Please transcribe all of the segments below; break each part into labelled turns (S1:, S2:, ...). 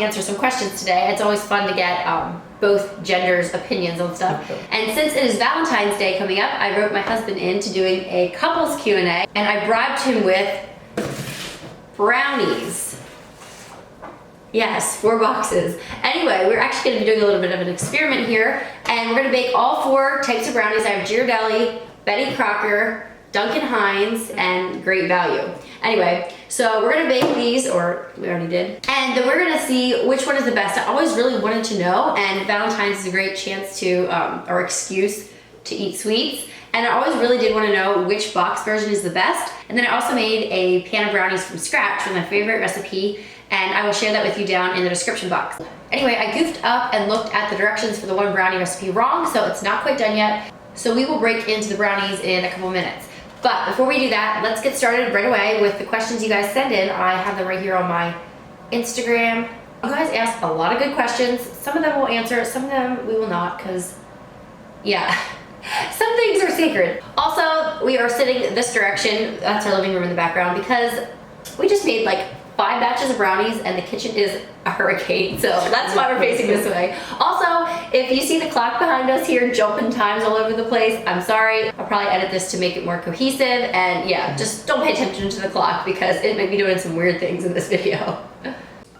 S1: answer some questions today. It's always fun to get both genders' opinions on stuff. And since it is Valentine's Day coming up, I wrote my husband into doing a couples Q&A, and I bribed him with brownies. Yes, 4 boxes. Anyway, we're actually going to be doing a little bit of an experiment here, and we're going to bake all 4 types of brownies. I have Ghirardelli, Betty Crocker, Duncan Hines, and Great Value. Anyway, so we're gonna bake these, or we already did, and then we're gonna see which one is the best. I always really wanted to know, and Valentine's is a great chance to, or excuse to eat sweets, and I always really did want to know which box version is the best. And then I also made a pan of brownies from scratch with my favorite recipe, and I will share that with you down in the description box. Anyway, I goofed up and looked at the directions for the one brownie recipe wrong, so it's not quite done yet. So we will break into the brownies in a couple minutes. But before we do that, let's get started right away with the questions you guys send in. I have them right here on my Instagram. You guys ask a lot of good questions. Some of them we'll answer, some of them we will not, because, yeah, some things are sacred. Also, we are sitting this direction, that's our living room in the background, because we just made like 5 batches of brownies and the kitchen is a hurricane, so that's why we're facing this way. Also, if you see the clock behind us here jumping times all over the place, I'm sorry. I'll probably edit this to make it more cohesive, and yeah, just don't pay attention to the clock because it might be doing some weird things in this video.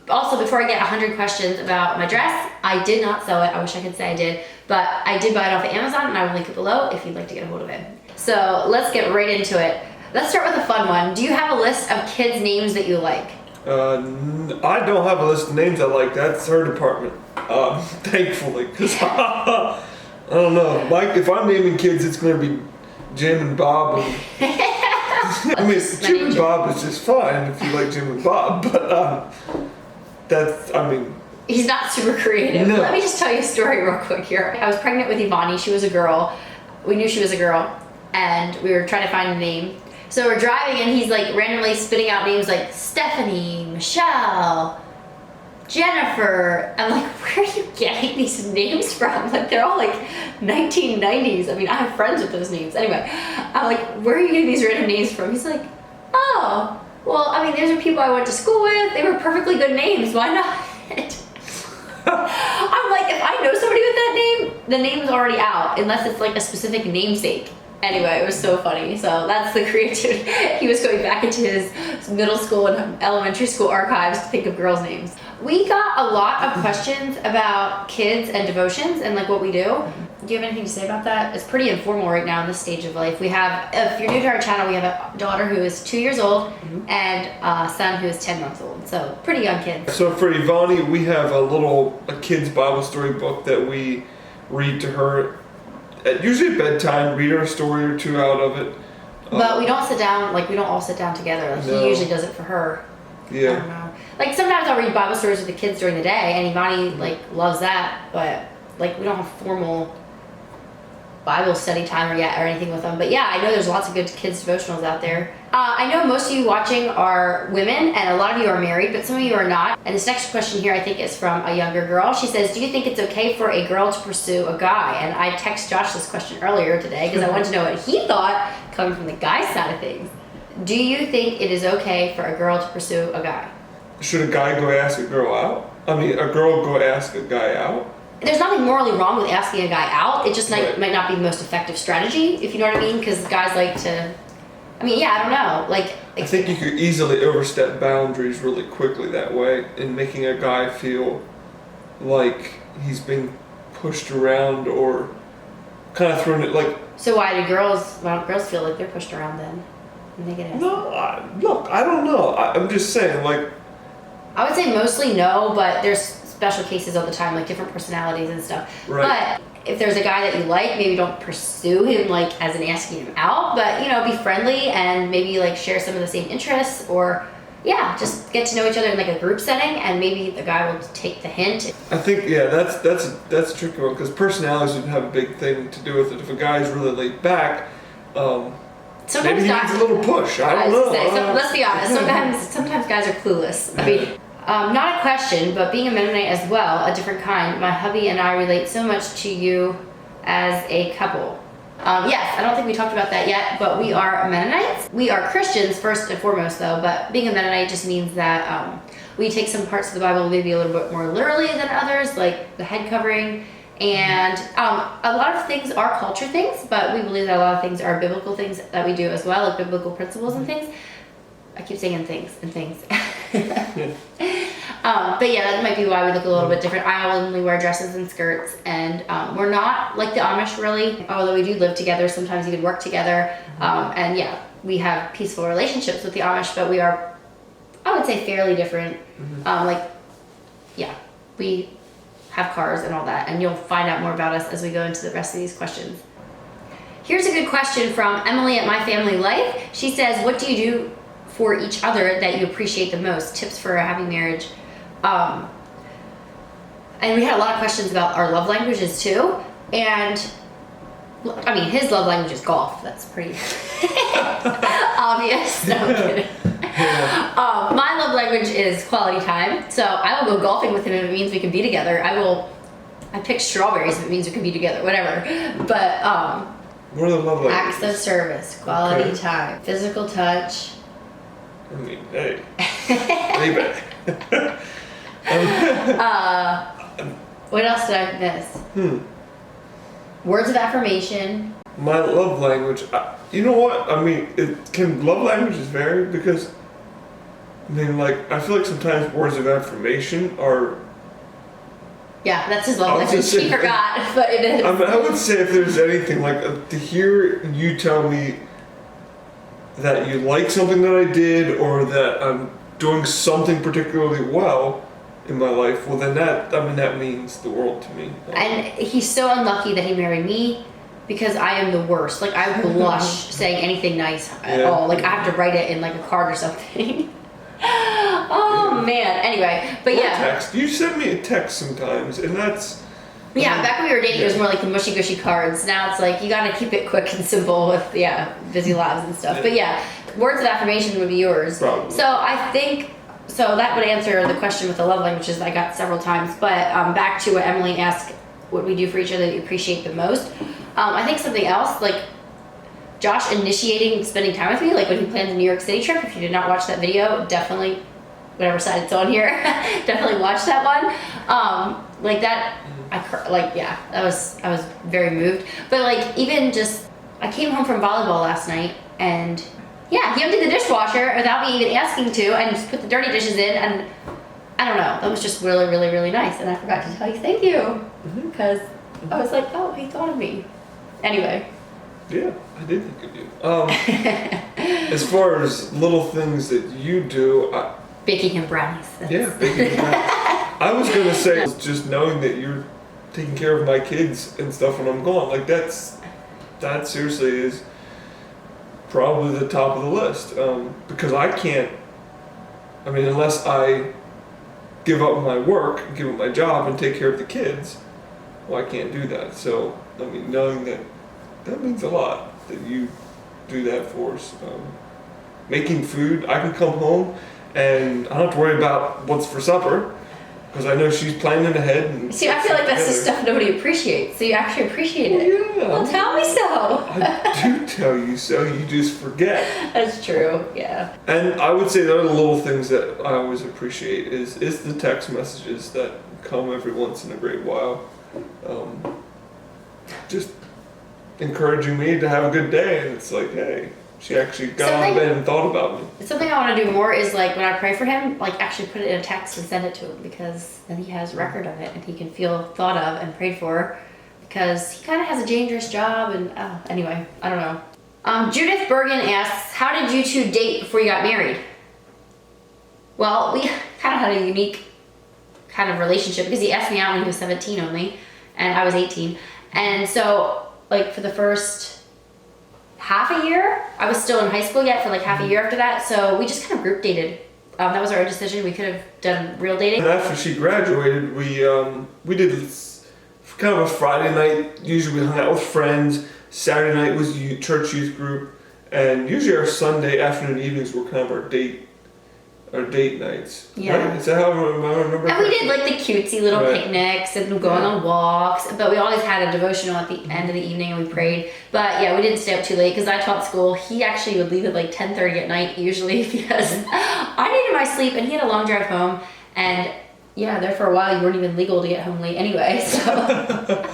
S1: Also, before I get 100 questions about my dress, I did not sew it. I wish I could say I did, but I did buy it off of Amazon, and I will link it below if you'd like to get a hold of it. So let's get right into it. Let's start with a fun one. Do you have a list of kids' names that you like?
S2: I don't have a list of names I like. That's her department. Thankfully, because I don't know. Like, if I'm naming kids, it's gonna be Jim and Bob. And, I mean, Jim and Bob is just fine if you like Jim and Bob, but that's, I mean.
S1: He's not super creative. No. Let me just tell you a story real quick here. I was pregnant with Ivani. She was a girl. We knew she was a girl, and we were trying to find a name. So we're driving and he's like randomly spitting out names like Stephanie, Michelle, Jennifer. I'm like, where are you getting these names from? Like, they're all like 1990s. I mean, I have friends with those names. Anyway, I'm like, where are you getting these random names from? He's like, oh, well, I mean, those are people I went to school with. They were perfectly good names. Why not? I'm like, if I know somebody with that name, the name's already out, unless it's like a specific namesake. Anyway, it was so funny. So that's the creativity. He was going back into his middle school and elementary school archives to think of girls' names. We got a lot of questions about kids and devotions and like what we do. Do you have anything to say about that? It's pretty informal right now in this stage of life. We have, if you're new to our channel, we have a daughter who is 2 years old and a son who is 10 months old. So pretty young kids.
S2: So for Ivani, we have a kid's Bible story book that we read to her. Usually at bedtime, read her a story or 2 out of it.
S1: But we don't sit down, like we don't all sit down together. Like, no. He usually does it for her.
S2: Yeah.
S1: I don't know. Like sometimes I'll read Bible stories with the kids during the day, and Ivani like loves that. But like we don't have formal Bible study time or anything with them. But yeah, I know there's lots of good kids devotionals out there. I know most of you watching are women, and a lot of you are married, but some of you are not. And this next question here I think is from a younger girl. She says, do you think it's okay for a girl to pursue a guy? And I texted Josh this question earlier today because I wanted to know what he thought coming from the guy side of things. Do you think it is okay for a girl to pursue a guy?
S2: Should a guy go ask a girl out? I mean, a girl go ask a guy out?
S1: There's nothing morally wrong with asking a guy out. It just might not be the most effective strategy, if you know what I mean, because guys like to, I mean, yeah, I don't know. Like,
S2: I think you could easily overstep boundaries really quickly that way, in making a guy feel like he's being pushed around or kind of thrown it like.
S1: So why do girls feel like they're pushed around then? When they get asked?
S2: No, look, I don't know. I'm just saying, like.
S1: I would say mostly no, but there's special cases all the time, like different personalities and stuff.
S2: Right.
S1: But if there's a guy that you like, maybe don't pursue him like as in asking him out, but you know, be friendly and maybe like share some of the same interests, or yeah, just get to know each other in like a group setting, and maybe the guy will take the hint.
S2: I think that's a tricky one, because personalities would have a big thing to do with it. If a guy's really laid back,
S1: sometimes
S2: maybe he needs a little push. I don't know.
S1: Let's be honest. Sometimes guys are clueless. I mean. Not a question, but being a Mennonite as well, a different kind, my hubby and I relate so much to you as a couple. Yes, I don't think we talked about that yet, but we are Mennonites. We are Christians first and foremost, though, but being a Mennonite just means that we take some parts of the Bible maybe a little bit more literally than others, like the head covering. And a lot of things are culture things, but we believe that a lot of things are biblical things that we do as well, like biblical principles and things. I keep saying and things. But yeah, that might be why we look a little bit different. I only wear dresses and skirts, and we're not like the Amish really, although we do live together, sometimes even work together. And yeah, we have peaceful relationships with the Amish, but we are, I would say, fairly different. We have cars and all that, and you'll find out more about us as we go into the rest of these questions. Here's a good question from Emily at My Family Life. She says, what do you do for each other that you appreciate the most? Tips for a happy marriage. And we had a lot of questions about our love languages too. And I mean, his love language is golf. That's pretty obvious. No, I'm kidding. My love language is quality time. So I will go golfing with him if it means we can be together. I pick strawberries if it means we can be together, whatever. But
S2: what are the love languages?
S1: acts of service, quality time, physical touch.
S2: I mean, hey. Way back.
S1: What else did I miss? Words of affirmation.
S2: My love language, you know what? I mean, can love languages vary? Because, I mean, like, I feel like sometimes words of affirmation are...
S1: Yeah, that's his love language. He forgot, but it is.
S2: I mean, I would say if there's anything, like, to hear you tell me that you like something that I did, or that I'm doing something particularly well in my life, well then that means the world to me.
S1: And he's so unlucky that he married me, because I am the worst. Like, I blush saying anything nice at all. Like, I have to write it in like a card or something. Oh man. Anyway, but yeah.
S2: Text. You send me a text sometimes, and that's.
S1: Yeah, back when we were dating, it was more like the mushy gushy cards. Now it's like you gotta keep it quick and simple with busy lives and stuff. But yeah, words of affirmation would be yours.
S2: Probably.
S1: So I think. So that would answer the question with the love languages that I got several times. But back to what Emily asked, what we do for each other that you appreciate the most. I think something else, like Josh initiating spending time with me, like when he planned the New York City trip. If you did not watch that video, definitely, whatever side it's on here, definitely watch that one. Like that, I was very moved. But like even just, I came home from volleyball last night and. Yeah, he emptied the dishwasher without me even asking to, and just put the dirty dishes in, and I don't know, that was just really, really, really nice, and I forgot to tell you thank you, because I was like, oh, he thought of me. Anyway.
S2: Yeah, I did think of you. As far as little things that you do,
S1: baking him brownies.
S2: Yeah, baking him brownies. I was going to say, just knowing that you're taking care of my kids and stuff when I'm gone, like that seriously is probably the top of the list, because I can't, I mean, unless I give up my work, give up my job and take care of the kids, well, I can't do that. So, I mean, knowing that means a lot that you do that for us. Making food, I can come home and I don't have to worry about what's for supper, because I know she's planning ahead. And
S1: see, I feel like that's the stuff nobody appreciates. So you actually appreciate it.
S2: Yeah.
S1: Well, tell me so.
S2: I do tell you so. You just forget.
S1: That's true. Yeah.
S2: And I would say the other little things that I always appreciate is the text messages that come every once in a great while, just encouraging me to have a good day. And it's like, hey. She actually got out of bed and thought about me.
S1: Something I want to do more is, like, when I pray for him, like, actually put it in a text and send it to him, because then he has record of it and he can feel thought of and prayed for, because he kind of has a dangerous job and, anyway, I don't know. Judith Bergen asks, how did you two date before you got married? Well, we kind of had a unique kind of relationship, because he asked me out when he was 17 only, and I was 18. And so, like, for the first half a year, I was still in high school yet for like half a year after that, so we just kind of group dated. That was our decision. We could have done real dating.
S2: And after she graduated, we did kind of a Friday night. Usually we hung out with friends. Saturday night was church youth group, and usually our Sunday afternoon evenings were kind of our date our date nights.
S1: Yeah.
S2: Right? Is that how I remember?
S1: And we did like the cutesy little
S2: Right.
S1: picnics and going on walks, but we always had a devotional at the end of the evening and we prayed. But yeah, we didn't stay up too late because I taught school. He actually would leave at like 10:30 at night usually because I needed my sleep and he had a long drive home. And yeah, there for a while you weren't even legal to get home late anyway. So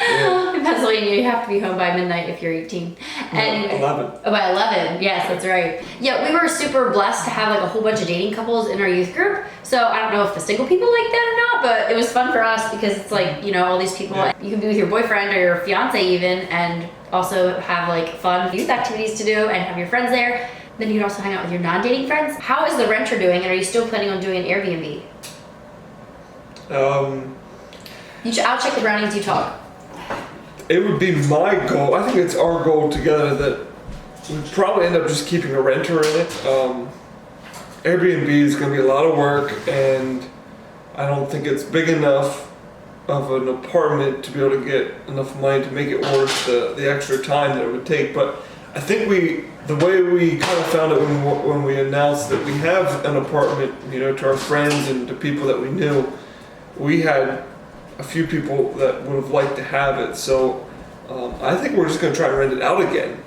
S1: in Pennsylvania, you have to be home by midnight if you're 18. Anyway,
S2: 11.
S1: Oh, by 11, yes, that's right. Yeah, we were super blessed to have like a whole bunch of dating couples in our youth group. So I don't know if the single people like that or not, but it was fun for us because it's like, you know, all these people.
S2: Yeah.
S1: You can be with your boyfriend or your fiance even, and also have like fun youth activities to do and have your friends there. Then you can also hang out with your non-dating friends. How is the renter doing, and are you still planning on doing an Airbnb? I'll check the Brownies You Talk.
S2: It would be my goal. I think it's our goal together that we'd probably end up just keeping a renter in it. Airbnb is going to be a lot of work, and I don't think it's big enough of an apartment to be able to get enough money to make it worth the extra time that it would take. But I think the way we kind of found it when we announced that we have an apartment, you know, to our friends and to people that we knew, we had a few people that would have liked to have it. So I think we're just going to try to rent it out again.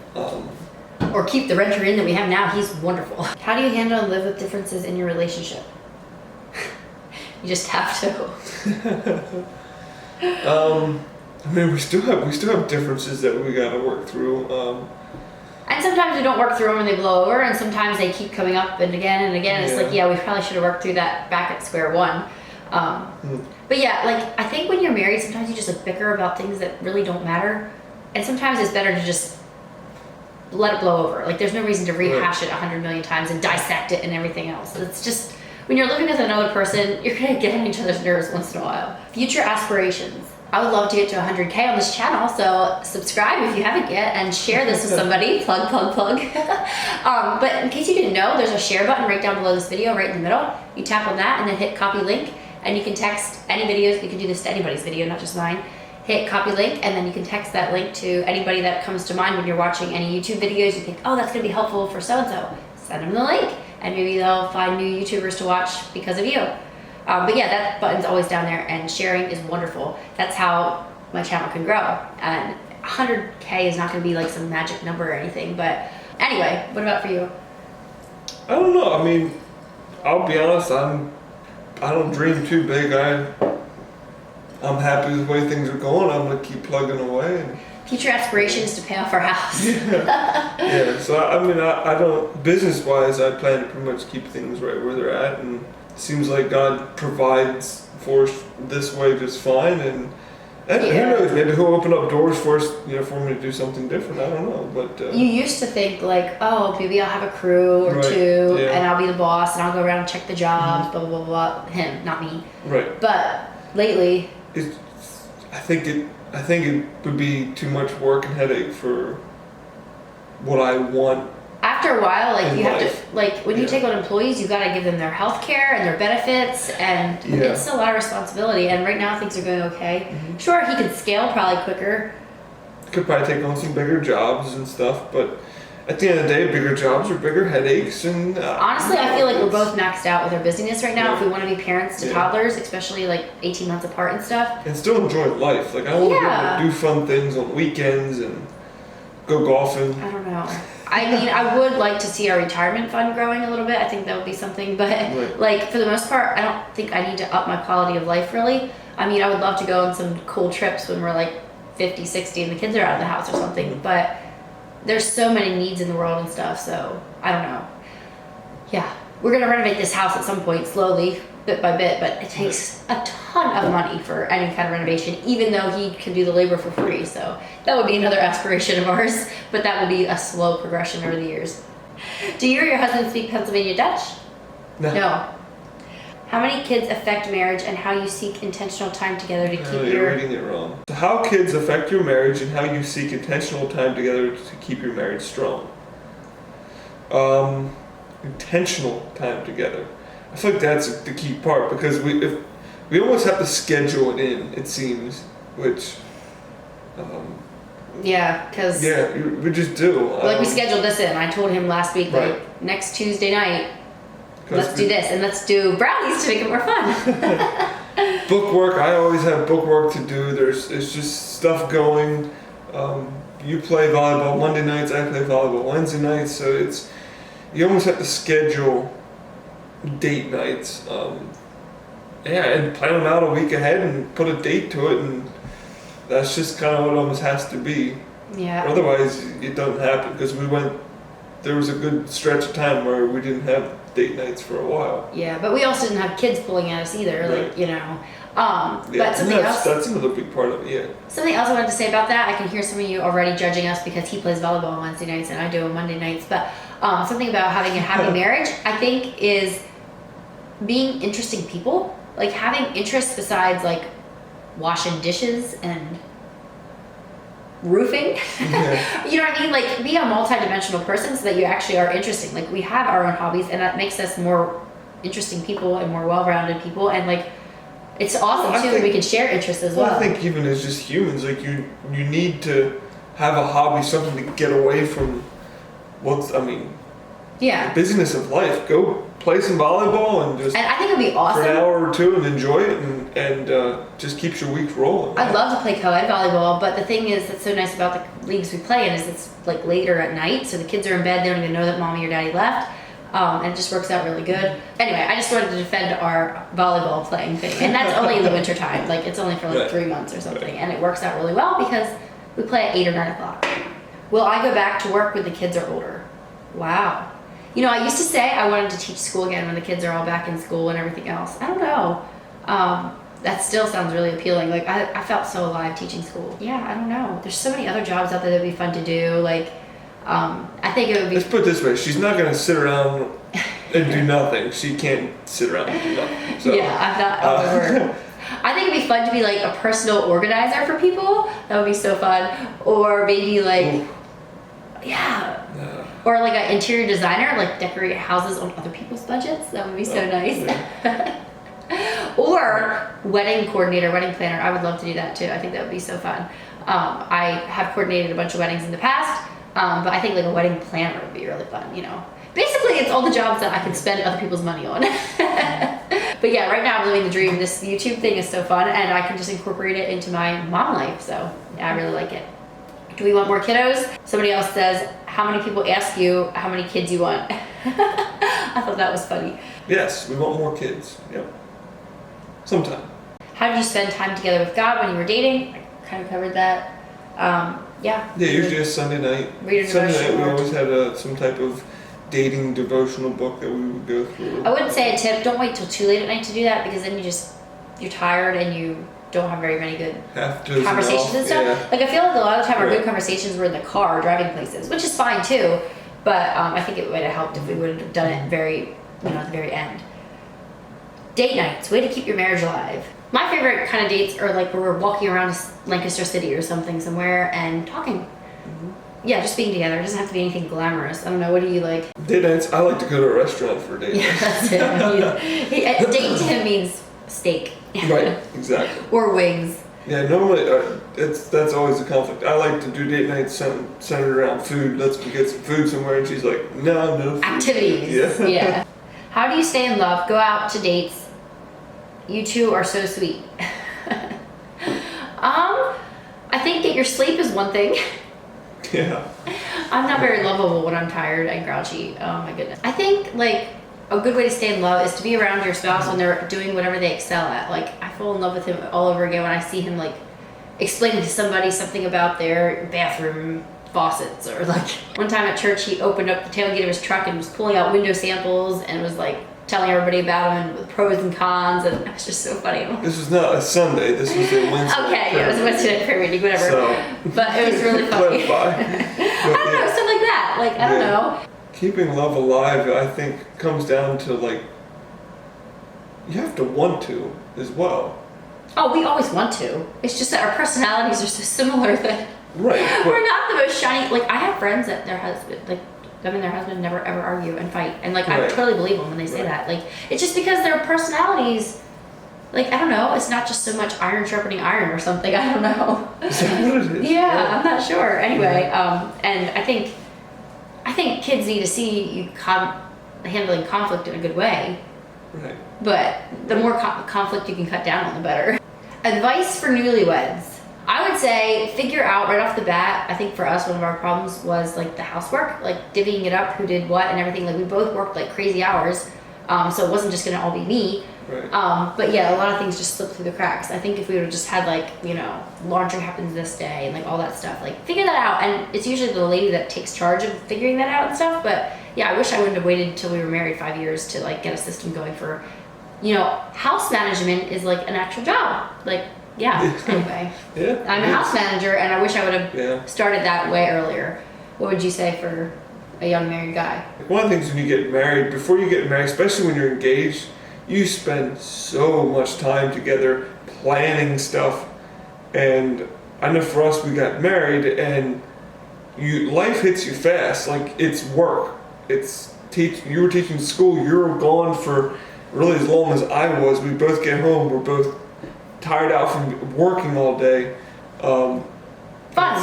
S1: Or keep the renter in that we have now. He's wonderful. How do you handle and live with differences in your relationship? You just have to.
S2: I mean, we still have differences that we got to work through.
S1: And sometimes we don't work through them and they blow over, and sometimes they keep coming up and again and again. It's like, yeah, we probably should have worked through that back at square one. But yeah, like I think when you're married, sometimes you just like bicker about things that really don't matter, and sometimes it's better to just let it blow over. Like there's no reason to rehash it 100 million times and dissect it and everything else. It's just when you're living with another person, you're gonna get on each other's nerves once in a while. Future aspirations. I would love to get to 100K on this channel, so subscribe if you haven't yet and share this with somebody. Plug. But in case you didn't know, there's a share button right down below this video, right in the middle. You tap on that and then hit copy link, and you can text any videos. You can do this to anybody's video, not just mine. Hit copy link, and then you can text that link to anybody that comes to mind when you're watching any YouTube videos. You think, oh, that's gonna be helpful for so-and-so. Send them the link, and maybe they'll find new YouTubers to watch because of you. But yeah, that button's always down there, and sharing is wonderful. That's how my channel can grow. And 100K is not gonna be like some magic number or anything, but anyway, what about for you?
S2: I don't know. I mean, I'll be honest, I don't dream too big. I'm happy with the way things are going. I'm gonna keep plugging away. And
S1: Future aspiration is to pay off our house.
S2: yeah. So I mean, I don't, business-wise, I plan to pretty much keep things right where they're at, and it seems like God provides for us this way just fine. And who knows? Maybe He'll open up doors for us, you know, for me to do something different. I don't know, but
S1: you used to think like, oh, maybe I'll have a crew or two, and I'll be the boss, and I'll go around and check the jobs, blah blah blah blah. Him, not me.
S2: Right.
S1: But lately,
S2: I think it would be too much work and headache for what I want.
S1: After a while, like you have
S2: life.
S1: to, like when you take on employees, you got to give them their health care and their benefits, and it's a lot of responsibility. And right now things are going okay. Sure, he could scale probably quicker.
S2: Could probably take on some bigger jobs and stuff, but at the end of the day, bigger jobs are bigger headaches. And
S1: honestly, I feel like we're both maxed out with our busyness right now. If we want to be parents to toddlers, especially like 18 months apart and stuff,
S2: and still enjoy life. Like I want to be able to do fun things on weekends and go golfing.
S1: I don't know. I mean, I would like to see our retirement fund growing a little bit. I think that would be something, but like for the most part, I don't think I need to up my quality of life really. I mean, I would love to go on some cool trips when we're like 50, 60 and the kids are out of the house or something, but there's so many needs in the world and stuff, so I don't know. Yeah, we're gonna renovate this house at some point, slowly, bit by bit, but it takes a ton of money for any kind of renovation, even though he can do the labor for free, so that would be another aspiration of ours, but that will be a slow progression over the years. Do you or your husband speak Pennsylvania Dutch? No. How many kids affect marriage, and how you seek intentional time together to keep
S2: You're reading it wrong. So how kids affect your marriage and how you seek intentional time together to keep your marriage strong. Intentional time together. I feel like that's the key part, because we almost have to schedule it in, it seems, which
S1: because
S2: we just do.
S1: Like we scheduled this in. I told him last week, like next Tuesday night, let's do this and let's do brownies to make it more fun.
S2: Book work, I always have book work to do. It's just stuff going. You play volleyball Monday nights, I play volleyball Wednesday nights, so you almost have to schedule date nights. And plan them out a week ahead and put a date to it, and that's just kind of what it almost has to be.
S1: Yeah.
S2: Otherwise, it doesn't happen, because there was a good stretch of time where we didn't have date nights for a while.
S1: Yeah, but we also didn't have kids pulling at us either,
S2: Right.
S1: like, you know.
S2: Yeah,
S1: But something else.
S2: That's another big part of it, yeah.
S1: Something else I wanted to say about that, I can hear some of you already judging us because he plays volleyball on Wednesday nights and I do on Monday nights, but something about having a happy marriage, I think, is being interesting people. Like, having interests besides, like, washing dishes and roofing.
S2: Yeah.
S1: You know what I mean? Like, be a multi-dimensional person so that you actually are interesting. Like, we have our own hobbies and that makes us more interesting people and more well-rounded people, and, like, it's awesome too that we can share interests as well.
S2: I think even as just humans, like you need to have a hobby, something to get away from
S1: yeah.
S2: the busyness of life. Go play some volleyball and just
S1: And I think it'd be awesome
S2: for an hour or two and enjoy it, and just keeps your week rolling.
S1: I'd love to play co-ed volleyball, but the thing is that's so nice about the leagues we play in is it's like later at night, so the kids are in bed, they don't even know that mommy or daddy left, and it just works out really good. Anyway, I just wanted to defend our volleyball playing thing, and that's only in the winter time. Like, it's only for like 3 months or something, and it works out really well because we play at 8 or 9 o'clock. Will I go back to work when the kids are older? Wow. You know, I used to say I wanted to teach school again when the kids are all back in school and everything else. I don't know. That still sounds really appealing. Like, I felt so alive teaching school. Yeah, I don't know. There's so many other jobs out there that would be fun to do. Like, I think it would be...
S2: Let's put it this way. She's not going to sit around and do nothing. She can't sit around and do nothing. So,
S1: yeah, I'm not on the word. I think it'd be fun to be like a personal organizer for people. That would be so fun. Or maybe like...
S2: Ooh.
S1: Yeah. Or like an interior designer, like decorate houses on other people's budgets. That would be so nice.
S2: Yeah.
S1: Or wedding coordinator, wedding planner. I would love to do that too. I think that would be so fun. I have coordinated a bunch of weddings in the past, but I think like a wedding planner would be really fun, you know. Basically, it's all the jobs that I can spend other people's money on. But yeah, right now I'm living the dream. This YouTube thing is so fun, and I can just incorporate it into my mom life. So yeah, I really like it. Do we want more kiddos? Somebody else says, how many people ask you how many kids you want? I thought that was funny.
S2: Yes, we want more kids. Yep. Sometime.
S1: How did you spend time together with God when you were dating? I kind of covered that. Yeah.
S2: Yeah, usually a Sunday night.
S1: Read a
S2: Sunday night we
S1: devotional.
S2: always had some type of dating devotional book that we would go through.
S1: I wouldn't say a tip, don't wait till too late at night to do that, because then you're tired and you don't have very many good conversations and stuff.
S2: Yeah.
S1: Like, I feel like a lot of the time our
S2: Right.
S1: good conversations were in the car driving places, which is fine too, but I think it would have helped if we would have done it at the very end. Date nights, way to keep your marriage alive. My favorite kind of dates are like where we're walking around Lancaster City or something somewhere and talking. Mm-hmm. Yeah, just being together. It doesn't have to be anything glamorous. I don't know, what do you like?
S2: Date nights, I like to go to a restaurant for date
S1: Yeah,
S2: nights.
S1: that's it. Date to him means steak.
S2: Right, exactly.
S1: Or wings.
S2: Yeah, normally that's always a conflict. I like to do date nights centered around food. Let's go get some food somewhere, and she's like, no food.
S1: Activities.
S2: Yeah.
S1: Yeah. How do you stay in love? Go out to dates. You two are so sweet. I think get your sleep is one thing.
S2: Yeah.
S1: I'm not very lovable when I'm tired and grouchy. Oh my goodness. I think like a good way to stay in love is to be around your spouse when they're doing whatever they excel at. Like, I fall in love with him all over again when I see him like explaining to somebody something about their bathroom faucets, or like one time at church he opened up the tailgate of his truck and was pulling out window samples and was like telling everybody about them and with pros and cons, and it was just so funny.
S2: This was not a Sunday. This was a Wednesday.
S1: Okay, yeah, it was a Wednesday night prayer meeting, whatever.
S2: So,
S1: but it was really funny.
S2: clarify.
S1: I don't know, stuff like that. Like, I don't know.
S2: Keeping love alive, I think, comes down to like, you have to want to as well.
S1: Oh, we always want to. It's just that our personalities are so similar that
S2: Right.
S1: we're not the most shiny. Like, I have friends that their husband, like, them and their husband never ever argue and fight, and like I
S2: Right.
S1: totally believe them when they say
S2: Right.
S1: that. Like, it's just because their personalities, like, I don't know, it's not just so much iron sharpening iron or something. I don't know.
S2: Is that what it is?
S1: Yeah, I'm not sure. Anyway, and I think kids need to see you handling conflict in a good way.
S2: Right.
S1: But the more conflict you can cut down on, the better. Advice for newlyweds. I would say figure out right off the bat. I think for us, one of our problems was like the housework, like divvying it up, who did what and everything. Like we both worked like crazy hours, so it wasn't just gonna all be me.
S2: Right.
S1: But yeah, a lot of things just slipped through the cracks. I think if we would have just had like, you know, laundry happens this day and like all that stuff, like figure that out. And it's usually the lady that takes charge of figuring that out and stuff. But yeah, I wish I wouldn't have waited until we were married 5 years to like get a system going for, you know, house management is like an actual job. Like, yeah, anyway.
S2: Yeah.
S1: I'm a house manager and I wish I would have
S2: Yeah.
S1: started that way earlier. What would you say for a young married guy?
S2: One of the things when you get married, before you get married, especially when you're engaged, you spend so much time together planning stuff. And I know for us, we got married and life hits you fast. Like it's work. You were teaching school, you were gone for really as long as I was. We both get home, we're both tired out from working all day.
S1: Fun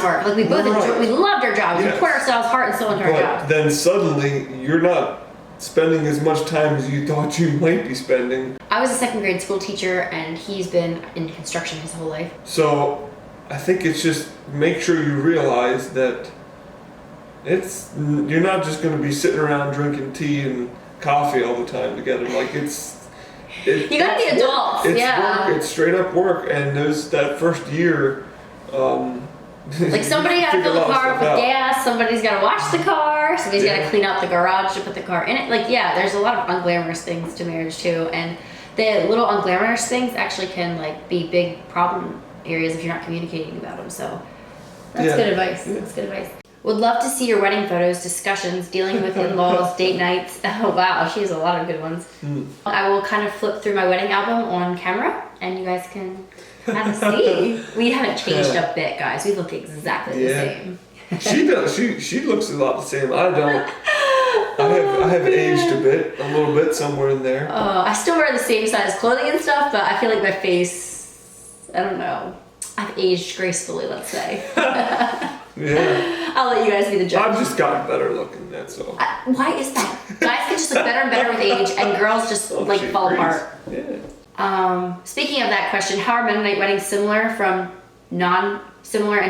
S1: work. Like we both enjoyed, we loved our jobs.
S2: Yes.
S1: We put ourselves heart and soul into our
S2: But
S1: jobs.
S2: then suddenly you're not spending as much time as you thought you might be spending.
S1: I was a second grade school teacher and he's been in construction his whole life.
S2: So I think it's just make sure you realize that you're not just going to be sitting around drinking tea and coffee all the time together. Like
S1: You gotta be adults,
S2: it's
S1: yeah.
S2: work. It's straight up work, and that first year.
S1: Like somebody gotta fill the car up with gas, somebody's gotta wash the car, somebody's
S2: Yeah.
S1: gotta clean out the garage to put the car in it. Like yeah, there's a lot of unglamorous things to marriage too, and the little unglamorous things actually can like be big problem areas if you're not communicating about them. So that's good advice.
S2: Yeah.
S1: That's good advice. Would love to see your wedding photos, discussions, dealing with in-laws, date nights. Oh wow, she has a lot of good ones. I will kind of flip through my wedding album on camera and you guys can kind of see. We haven't changed a bit, guys. We look exactly the same.
S2: She does. She looks a lot the same. I don't. I have aged a little bit somewhere in there.
S1: I still wear the same size clothing and stuff, but I feel like my face, I don't know. I've aged gracefully, let's say.
S2: Yeah.
S1: I'll let you guys be the judge.
S2: I've just gotten better looking, that's all.
S1: Why is that? Guys get just look better and better with age, and girls just like
S2: she
S1: fall
S2: agrees.
S1: apart.
S2: Yeah.
S1: Speaking of that question, how are Mennonite weddings similar and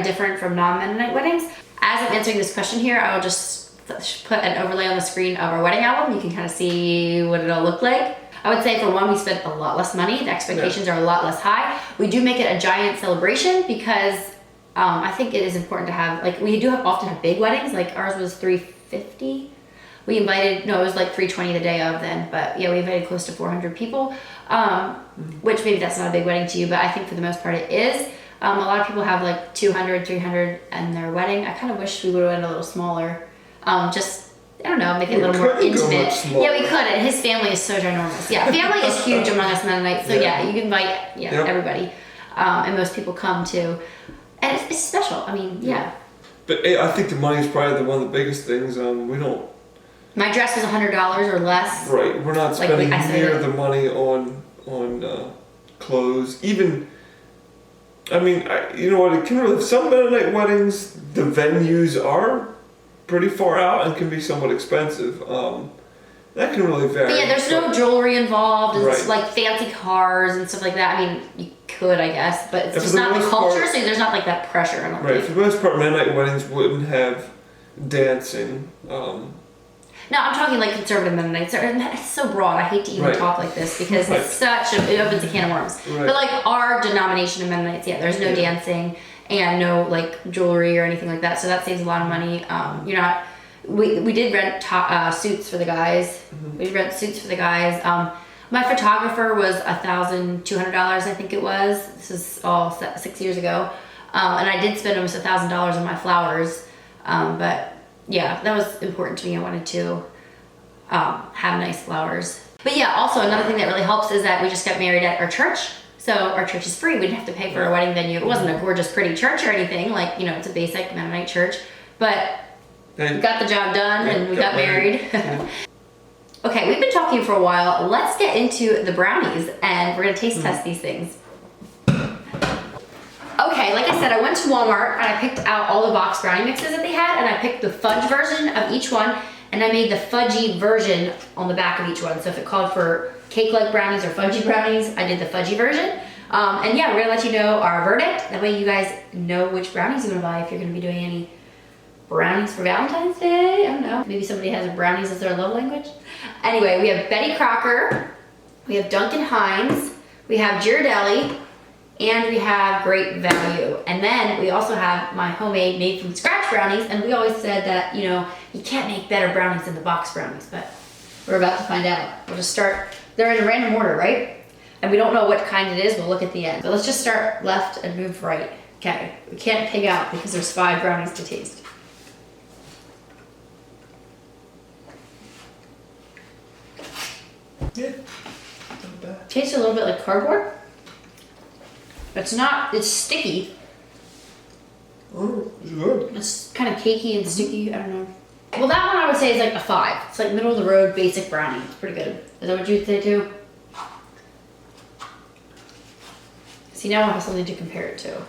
S1: different from non-Mennonite weddings? As I'm answering this question here, I will just put an overlay on the screen of our wedding album. You can kind of see what it'll look like. I would say for one, we spent a lot less money. The expectations are a lot less high. We do make it a giant celebration because I think it is important to have, like we do often have big weddings. Like ours was $350. We invited, no, it was like $320 the day of then, but yeah, we invited close to 400 people, which maybe that's not a big wedding to you, but I think for the most part it is. A lot of people have like 200, 300 in their wedding. I kind of wish we would have went a little smaller. Just, I don't know, make it a little more intimate. Yeah, we couldn't. His family is so ginormous. Yeah, family is huge among us Mennonites, so yeah, you can invite everybody. And most people come too. And it's special. I mean, yeah.
S2: But I think the money is probably one of the biggest things. We don't.
S1: My dress was $100 or less.
S2: Right, we're not
S1: Like,
S2: spending
S1: I said
S2: near
S1: it.
S2: the money on clothes. Even, I mean, you know what? It can really, some Mennonite weddings, the venues are pretty far out and can be somewhat expensive. That can really vary.
S1: But yeah, there's no jewelry involved, and
S2: Right.
S1: like fancy cars and stuff like that. I mean, you could, I guess, but it's
S2: And
S1: just
S2: for the
S1: not the
S2: most
S1: culture,
S2: part-
S1: so there's not like that pressure. I don't
S2: Right,
S1: think.
S2: for the most part, Mennonite weddings wouldn't have dancing.
S1: No, I'm talking like conservative Mennonites. It's so broad. I hate to even
S2: Right.
S1: talk like this because
S2: Right.
S1: it's it opens a can of worms.
S2: Right.
S1: But like our denomination of Mennonites, yeah, there's no
S2: Yeah.
S1: dancing and no like jewelry or anything like that. So that saves a lot of money. You're not. We did rent suits for the guys. We did rent suits for the guys. My photographer was $1,200, I think it was. This is all 6 years ago, and I did spend almost $1,000 on my flowers. But yeah, that was important to me. I wanted to have nice flowers. But yeah, also another thing that really helps is that we just got married at our church. So our church is free. We didn't have to pay for a wedding venue. It wasn't a gorgeous, pretty church or anything. Like, you know, it's a basic Mennonite church. But we got the job done and we got married. Okay, we've been talking for a while. Let's get into the brownies and we're gonna taste test these things. Okay, like I said, I went to Walmart and I picked out all the box brownie mixes that they had and I picked the fudge version of each one and I made the fudgy version on the back of each one. So if it called for cake-like brownies or fudgy brownies, I did the fudgy version. And yeah, we're gonna let you know our verdict. That way you guys know which brownies you're gonna buy if you're gonna be doing any brownies for Valentine's Day. I don't know, maybe somebody has brownies as their love language. Anyway, we have Betty Crocker, we have Duncan Hines, we have Ghirardelli, and we have Great Value. And then we also have my homemade made from scratch brownies. And we always said that, you know, you can't make better brownies than the box brownies, but we're about to find out. We'll just start, they're in a random order, right? And we don't know what kind it is, we'll look at the end. So let's just start left and move right. Okay, we can't pig out because there's 5 brownies to taste.
S2: Yeah, not bad.
S1: Tastes a little bit like cardboard. It's not, it's sticky.
S2: Oh, it's good.
S1: It's kind of cakey and sticky, I don't know. Well, that one I would say is like a 5. It's like middle of the road basic brownie. It's pretty good. Is that what you'd say too? See, now I have something to compare it to.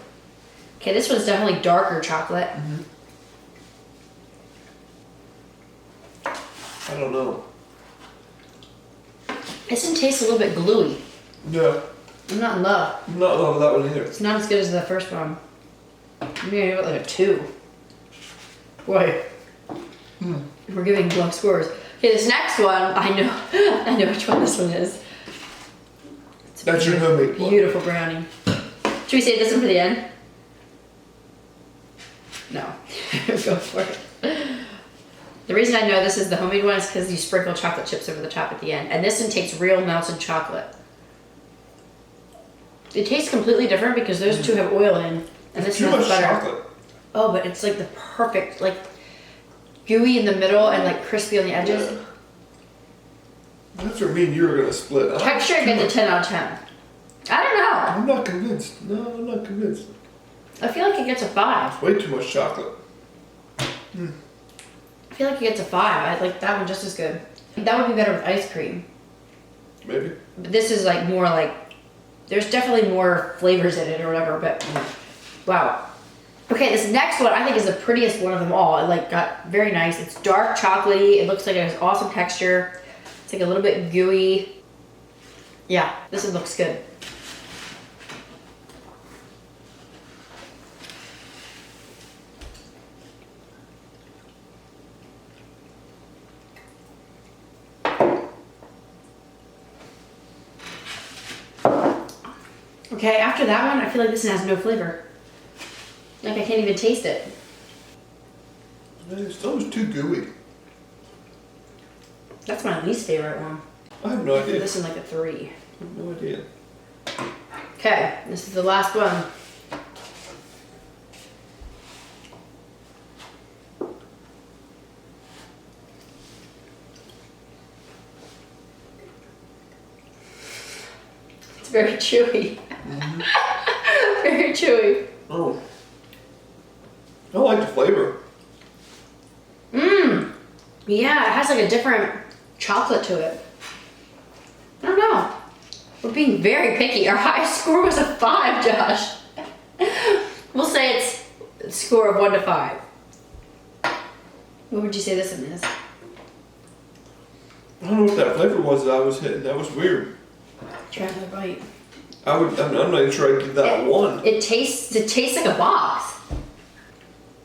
S1: Okay, this one's definitely darker chocolate.
S2: I don't know.
S1: This one tastes a little bit gluey.
S2: Yeah.
S1: I'm not in love.
S2: I'm not in love with that one either.
S1: It's not as good as the first one. I'm gonna give it like a 2. Boy. We're giving low scores. Okay, this next one, I know which one this one is.
S2: That's your homemade one.
S1: Beautiful brownie. Should we save this one for the end? No. Go for it. The reason I know this is the homemade one is because you sprinkle chocolate chips over the top at the end. And this one takes real melted chocolate. It tastes completely different because those two have oil in. And this
S2: too
S1: one has
S2: much
S1: butter.
S2: chocolate.
S1: Oh, but it's like the perfect, like gooey in the middle and like crispy on the edges.
S2: Yeah. That's what me and you were gonna split.
S1: Texture gets a 10 out of 10. I don't know.
S2: I'm not convinced. No, I'm not convinced.
S1: I feel like it gets a 5.
S2: Way too much chocolate.
S1: I feel like it gets a 5. I like that one just as good. That would be better with ice cream.
S2: Maybe.
S1: But this is like more like, there's definitely more flavors in it or whatever, but wow. Okay, this next one I think is the prettiest one of them all. It like got very nice. It's dark chocolatey. It looks like it has awesome texture. It's like a little bit gooey. Yeah, this one looks good. Okay, after that one, I feel like this one has no flavor. Like I can't even taste it.
S2: It's almost too gooey.
S1: That's my least favorite one.
S2: I have no idea.
S1: This is like a 3.
S2: I have no idea.
S1: Okay, this is the last one. It's very chewy. Very chewy.
S2: Oh. I like the flavor.
S1: Yeah, it has like a different chocolate to it. I don't know. We're being very picky. Our highest score was a 5, Josh. We'll say it's a score of 1 to 5. What would you say this one is?
S2: I don't know what that flavor was that I was hitting. That was weird.
S1: Try another bite.
S2: I'm not even sure I'd give that a 1.
S1: It tastes like a box.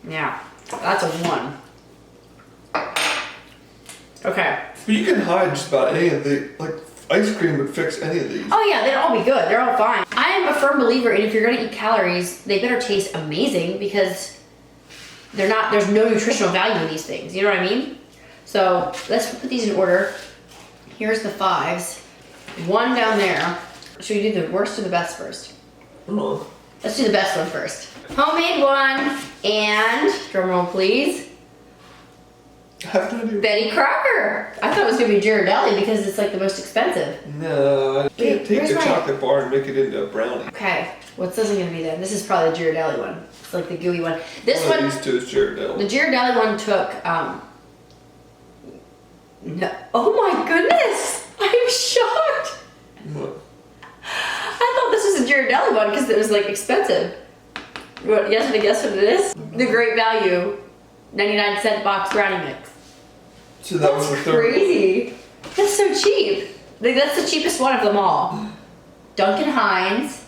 S1: Yeah, that's a 1. Okay.
S2: But you can hide just about any of the, like, ice cream would fix any of these.
S1: Oh yeah, they'd all be good. They're all fine. I am a firm believer in if you're gonna eat calories, they better taste amazing because there's no nutritional value in these things. You know what I mean? So let's put these in order. Here's the 5s. 1 down there. Should we do the worst or the best first?
S2: Oh.
S1: Let's do the best one first. Homemade one, and drumroll please.
S2: I have no idea.
S1: Betty Crocker. I thought it was gonna be Ghirardelli because it's like the most expensive.
S2: No, I can't take
S1: where's
S2: the
S1: my-
S2: chocolate bar and make it into a brownie.
S1: Okay, what's this one gonna be then? This is probably the Ghirardelli one. It's like the gooey one. This
S2: One
S1: one,
S2: of these two is Ghirardelli.
S1: the Ghirardelli one took, no, oh my goodness! I'm shocked!
S2: What?
S1: I thought this was a Ghirardelli one because it was like expensive. What, you guys want to guess what it is? The Great Value 99-cent box brownie mix.
S2: So that was the
S1: That's
S2: third.
S1: crazy. That's so cheap. Like, that's the cheapest one of them all. Duncan Hines.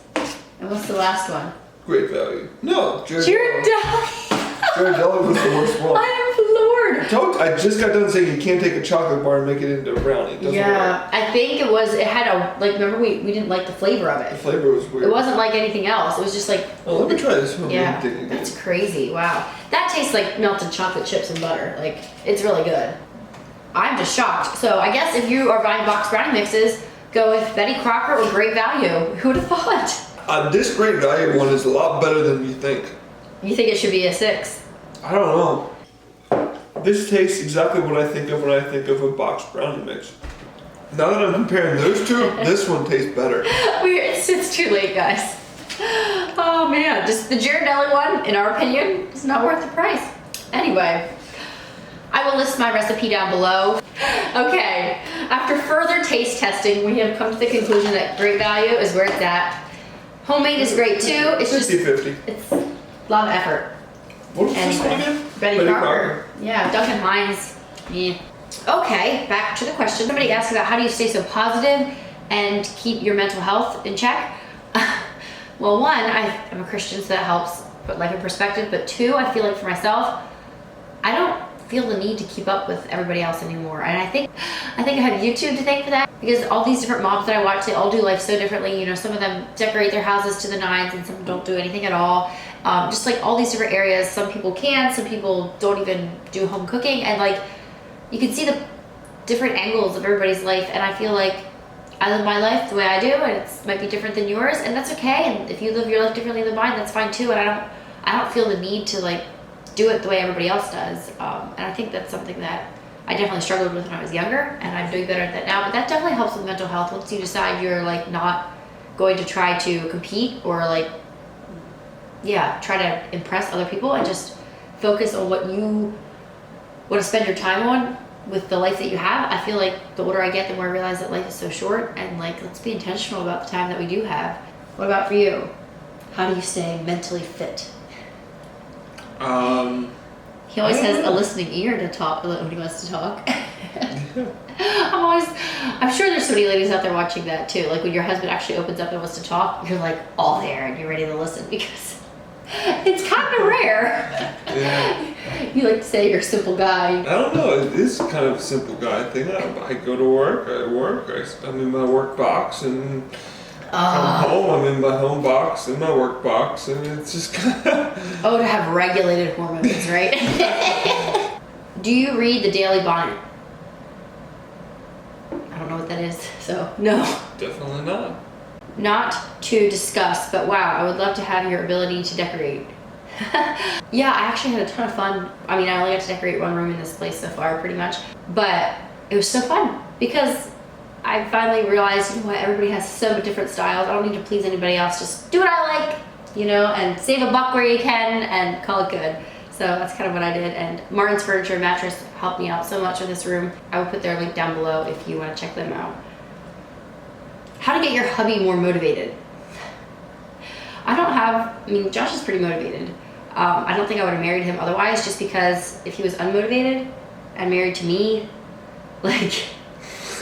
S1: And what's the last one?
S2: Great value. No,
S1: Ghirardelli.
S2: Ghirardelli was the worst one.
S1: I am floored.
S2: I just got done saying you can't take a chocolate bar and make it into a brownie. It doesn't
S1: Yeah,
S2: work.
S1: I think it had a, like, remember we didn't like the flavor of
S2: The
S1: it.
S2: flavor was weird.
S1: It wasn't like anything else. It was just like,
S2: Oh, let me try this one.
S1: yeah,
S2: thing again.
S1: that's crazy. Wow. That tastes like melted chocolate chips and butter. Like, it's really good. I'm just shocked. So I guess if you are buying box brownie mixes, go with Betty Crocker or Great Value. Who would have thought?
S2: This great value one is a lot better than you think.
S1: You think it should be a 6?
S2: I don't know. This tastes exactly what I think of when I think of a box brownie mix. Now that I'm comparing those two, this one tastes better.
S1: It's too late, guys. Oh man, just the Ghirardelli one, in our opinion, is not worth the price. Anyway, I will list my recipe down below. Okay, after further taste testing, we have come to the conclusion that Great Value is where it's at. Homemade is great too. It's just
S2: 50-50.
S1: it's a lot of effort.
S2: What was this one again?
S1: Betty Crocker. Yeah, Duncan Hines. Yeah. Okay, back to the question. Somebody asked about how do you stay so positive and keep your mental health in check? Well, one, I'm a Christian, so that helps put life in perspective. But two, I feel like for myself, I don't feel the need to keep up with everybody else anymore. And I think I have YouTube to thank for that, because all these different moms that I watch, they all do life so differently. You know, some of them decorate their houses to the nines and some don't do anything at all. Just like all these different areas. Some people can, some people don't even do home cooking. And like, you can see the different angles of everybody's life. And I feel like I live my life the way I do, and it might be different than yours, and that's okay. And if you live your life differently than mine, that's fine too. And I don't feel the need to like do it the way everybody else does. And I think that's something that I definitely struggled with when I was younger, and I'm doing better at that now. But that definitely helps with mental health once you decide you're like not going to try to compete or like, yeah, try to impress other people, and just focus on what you want to spend your time on with the life that you have. I feel like the older I get, the more I realize that life is so short, and like, let's be intentional about the time that we do have. What about for you? How do you stay mentally fit? He always has a listening ear to talk when he wants to talk. I'm sure there's so many ladies out there watching that too. Like when your husband actually opens up and wants to talk, you're like all there and you're ready to listen, because it's kind of rare.
S2: Yeah.
S1: You like to say you're a simple guy.
S2: I don't know. It is kind of a simple guy thing. I go to work. I'm in my work box, and come home. I'm in my home box and my work box, and it's just kind of.
S1: Oh, to have regulated hormones, right? Do you read the Daily Bonnet? I don't know what that is, so no.
S2: Definitely not.
S1: Not to discuss, but wow, I would love to have your ability to decorate. Yeah, I actually had a ton of fun. I mean, I only got to decorate one room in this place so far, pretty much. But it was so fun because I finally realized, you know what, everybody has so many different styles. I don't need to please anybody else. Just do what I like, you know, and save a buck where you can and call it good. So that's kind of what I did. And Martin's Furniture and Mattress helped me out so much with this room. I will put their link down below if you want to check them out. How to get your hubby more motivated. Josh is pretty motivated. I don't think I would have married him otherwise, just because if he was unmotivated and married to me, like,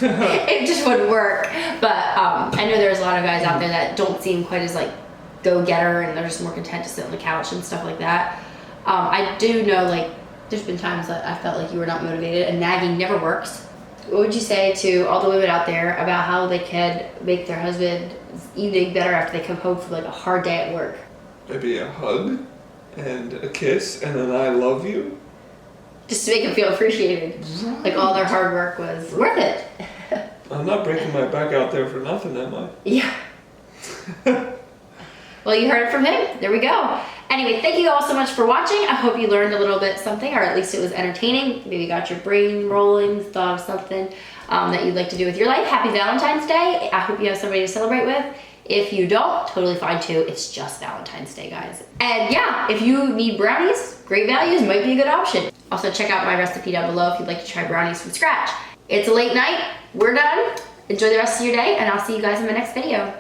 S1: it just wouldn't work. But I know there's a lot of guys out there that don't seem quite as like go-getter, and they're just more content to sit on the couch and stuff like that. I do know, like, there's been times that I felt like you were not motivated, and nagging never works. What would you say to all the women out there about how they can make their husband's evening better after they come home from like a hard day at work?
S2: Maybe a hug and a kiss and an I love you.
S1: Just to make them feel appreciated. Like all their hard work was worth it.
S2: I'm not breaking my back out there for nothing, am I?
S1: Yeah. Well, you heard it from him. There we go. Anyway, thank you all so much for watching. I hope you learned a little bit something, or at least it was entertaining. Maybe got your brain rolling, thought of something that you'd like to do with your life. Happy Valentine's Day. I hope you have somebody to celebrate with. If you don't, totally fine too. It's just Valentine's Day, guys. And yeah, if you need brownies, Great Values might be a good option. Also, check out my recipe down below if you'd like to try brownies from scratch. It's a late night. We're done. Enjoy the rest of your day, and I'll see you guys in my next video.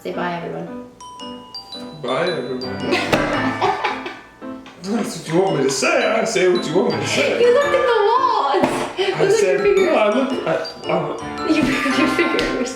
S1: Say bye, everyone.
S2: Bye, everyone. That's what you want me to say. I say what you want me to say.
S1: You looked at the walls.
S2: I said, no, I looked.
S1: You picked up your finger.